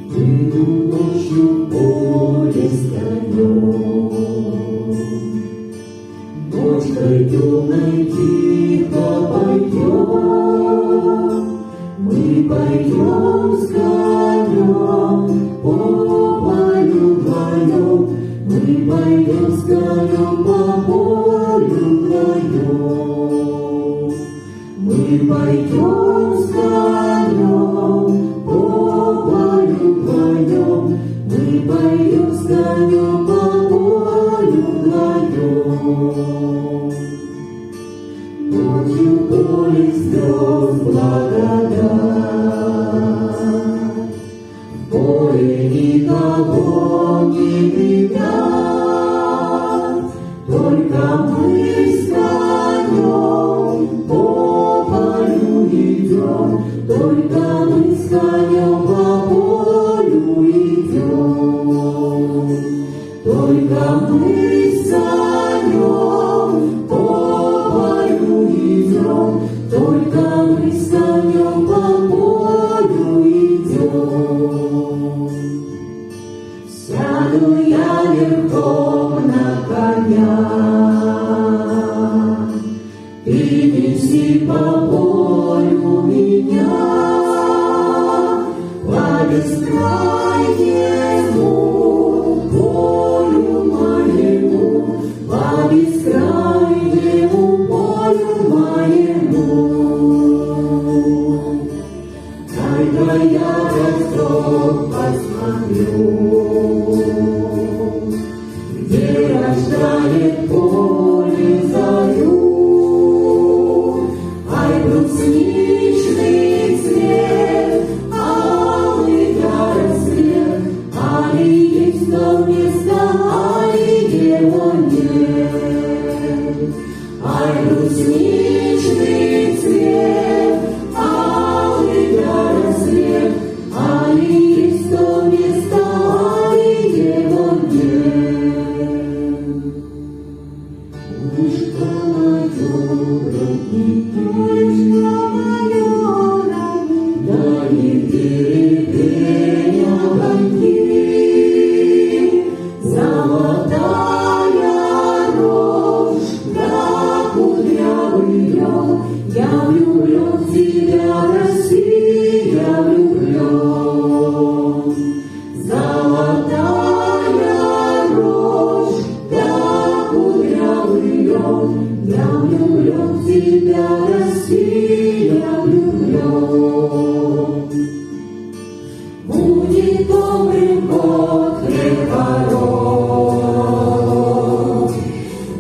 Выйду ночью в поле с конем. Ночкой темной тихо пойдем, мы пойдем с конем по полю вдвоем, мы пойдем с конем по полю вдвоем, мы пойдем с конем по полю вдвоем, мы пойдем с конем по полю вдвоем. Ночью поле слез благодать, в поле никого не видать, только мы с конем по полю идем, только мы с конем по полю идем, только мы с конем по полю идем, только мы с конем по полю идем. Сяду я верхом на коня, ты неси по полю меня, по бескрайнему полю моему, по бескрайнему полю моему. Дай-ка я восток посмотрю, где рождает поле зарю. Ай, брусничный цвет, алый рассвет, али есть то место, али его нет. Ай, брусничный цвет, алый рассвет, али есть то место, али его нет. Ушка мое, родники, да не деревень огоньки, золотая рожь, да кудрявый лед, я влюблен в тебя, Россия, влюблен. Золотая рожь, да кудрявый лед, я влюблен в тебя, Россия, влюблен. Будет добрым год приворот,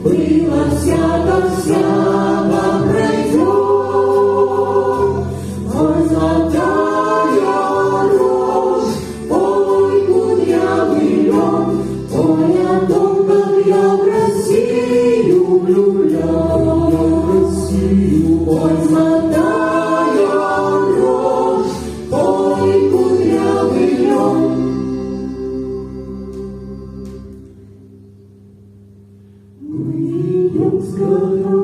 было всяко-всяко пройдет. Ой, золотая рожь, ой, кудрявый лед, ой, о том, как я в Россию влюблен. Ой, золотая рожь, ой, кудрявый лед. Мы идем с конем